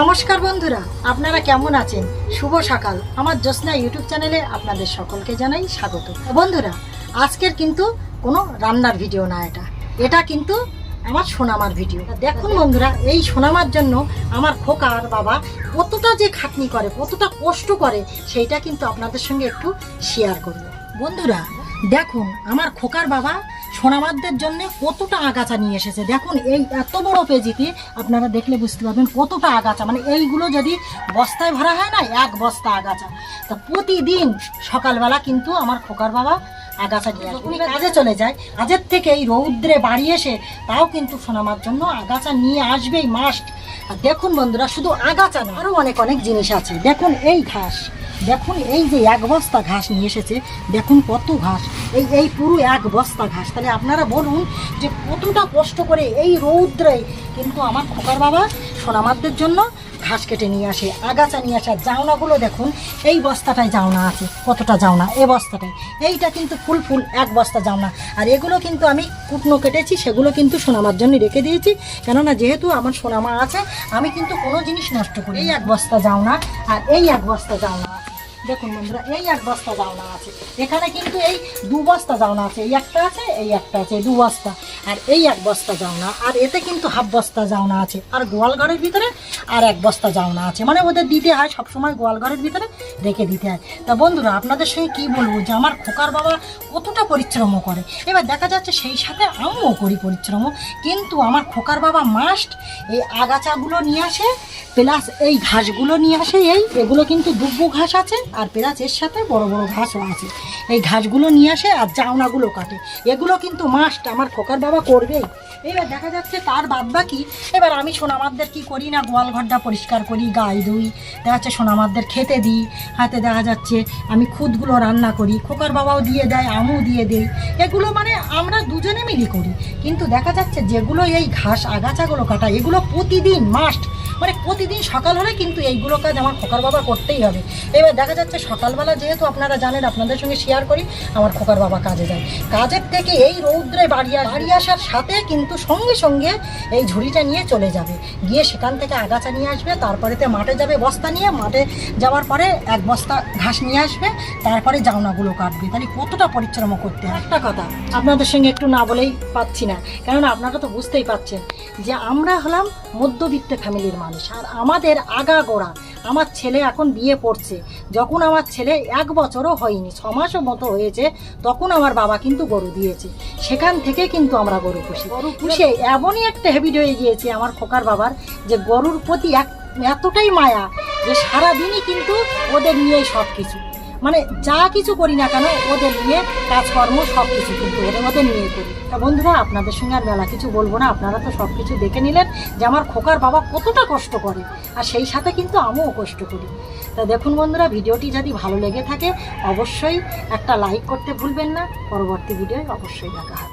নমস্কার বন্ধুরা, আপনারা কেমন আছেন? শুভ সকাল। আমার জ্যোৎস্না ইউটিউব চ্যানেলে আপনাদের সকলকে জানাই স্বাগত। বন্ধুরা, আজকের কিন্তু কোনো রান্নার ভিডিও না, এটা কিন্তু আমার সোনামার ভিডিও। দেখুন বন্ধুরা, এই সোনামার জন্য আমার খোকার বাবা কতটা যে খাটনি করে, কতটা কষ্ট করে, সেইটা কিন্তু আপনাদের সঙ্গে একটু শেয়ার করব। বন্ধুরা দেখুন, আমার খোকার বাবা সোনামাদের জন্য কতটা আগাছা নিয়ে এসেছে। দেখুন এই এত বড় পেজিতে আপনারা দেখলে বুঝতে পারবেন কতটা আগাছা, মানে এইগুলো যদি বস্তায় ভরা হয় না, এক বস্তা আগাছা। তা প্রতিদিন সকালবেলা কিন্তু আমার খোকার বাবা আগাছা নিয়ে আসে। উনি কাজে চলে যায়, কাজের থেকে এই রৌদ্রে বাড়ি এসে তাও কিন্তু সোনামার জন্য আগাছা নিয়ে আসবেই মাস্ট। আর দেখুন বন্ধুরা, শুধু আগাছা না, আরও অনেক অনেক জিনিস আছে। দেখুন এই ঘাস, দেখুন এই যে এক বস্তা ঘাস নিয়ে এসেছে, দেখুন কত ঘাস, এই পুরো এক বস্তা ঘাস। তাহলে আপনারা বলুন যে কতটা কষ্ট করে এই রৌদ্রে কিন্তু আমার খোকার বাবা সোনামাদের জন্য ঘাস কেটে নিয়ে আসে, আগাছা নিয়ে আসে। আর জাউনাগুলো দেখুন, এই বস্তাটায় জাউনা আছে, কতটা জাউনা এই বস্তাটায়, এইটা কিন্তু ফুল এক বস্তা জাউনা। আর এগুলো কিন্তু আমি কুটনো কেটেছি, সেগুলো কিন্তু সোনামার জন্য রেখে দিয়েছি, কেননা যেহেতু আমার সোনামা আছে, আমি কিন্তু কোনো জিনিস নষ্ট করি। এই এক বস্তা জাউনা আর এই এক বস্তা জাউনা আছে। দেখুন বন্ধুরা, এই এক বস্তা জাউনা আছে, এখানে কিন্তু এই দু বস্তা জাউনা আছে, এই একটা আছে, এই একটা আছে, দু বস্তা। আর এই এক বস্তা জাউনা, আর এতে কিন্তু হাফ বস্তা জাউনা আছে। আর গোয়াল ঘরের ভিতরে আর এক বস্তা জাউনা আছে, মানে ওদের দিতে হয় সবসময়, গোয়াল ঘরের ভিতরে রেখে দিতে হয়। তা বন্ধুরা, আপনাদের সঙ্গে কি বলবো যে আমার খোকার বাবা কতটা পরিশ্রম করে। এবার দেখা যাচ্ছে সেই সাথে আমিও করি পরিশ্রম, কিন্তু আমার খোকার বাবা মাস্ট এই আগাছাগুলো নিয়ে আসে, প্লাস এই ঘাসগুলো নিয়ে আসে। এগুলো কিন্তু দুব্বো ঘাস আছে, আর প্লাস এর সাথে বড় বড় ঘাসও আছে। এই ঘাসগুলো নিয়ে আসে আর জাউনাগুলো কাটে, এগুলো কিন্তু মাস্ট আমার খোকার বাবা করবেই। এবার দেখা যাচ্ছে তার বাদ বাকি, এবার আমি সোনামাদের কি করি না, গোয়াল ঘরটা পরিষ্কার করি, গায়ে ধুই, দেখা যাচ্ছে সোনামাদের খেতে দিই, হাতে দেখা যাচ্ছে আমি খুদগুলো রান্না করি, খোকার বাবাও দিয়ে দেয়, আমিও দিয়ে দেই। এগুলো মানে আমরা দুজনে মিলি করি। কিন্তু দেখা যাচ্ছে যেগুলো এই ঘাস আগাছাগুলো কাটা, এগুলো প্রতিদিন মাস্ট, মানে প্রতিদিন সকাল হলে কিন্তু এইগুলো কাজ আমার খোকার বাবা করতেই হবে। এবার দেখা যাচ্ছে সকালবেলা, যেহেতু আপনারা জানেন, আপনাদের সঙ্গে শেয়ার করি, আমার খোকার বাবা কাজে যায়, কাজের থেকে এই রৌদ্রে বাড়ি আসার সাথে কিন্তু সঙ্গে সঙ্গে এই ঝুড়িটা নিয়ে চলে যাবে, গিয়ে সেখান থেকে আগাছা নিয়ে আসবে, তারপরেতে মাঠে যাবে বস্তা নিয়ে, মাঠে যাওয়ার পরে এক বস্তা ঘাস নিয়ে আসবে, তারপরে জাউনাগুলো কাটবে। তাহলে কতটা পরিশ্রম করতে হয়। একটা কথা আপনাদের সঙ্গে একটু না বলেই পাচ্ছি না, কেননা আপনারা তো বুঝতেই পারছেন যে আমরা হলাম মধ্যবিত্ত ফ্যামিলির মানুষ। আর আমাদের আগাগোড়া, আমার ছেলে এখন বিয়ে পড়ছে, যখন আমার ছেলে 1 বছরও হয়নি, 6 মাসও মতো হয়েছে, তখন আমার বাবা কিন্তু গরু দিয়েছে। সেখান থেকে কিন্তু আমরা গরু পুষে এমনই একটা হ্যাবিট হয়ে গিয়েছে আমার খোকার বাবার, যে গরুর প্রতি এতটাই মায়া যে সারাদিনই কিন্তু ওদের নিয়েই সব কিছু, মানে যা কিছু করি না কেন ওদের নিয়ে কাজকর্ম সব কিছু কিন্তু ওদের নিয়ে করি। তা বন্ধুরা, আপনাদের সঙ্গে আর মেলা কিছু বলবো না, আপনারা তো সব কিছু দেখে নিলেন যে আমার খোকার বাবা কতটা কষ্ট করে, আর সেই সাথে কিন্তু আমিও কষ্ট করি। তা দেখুন বন্ধুরা, ভিডিওটি যদি ভালো লেগে থাকে অবশ্যই একটা লাইক করতে ভুলবেন না। পরবর্তী ভিডিওয় অবশ্যই দেখা হবে।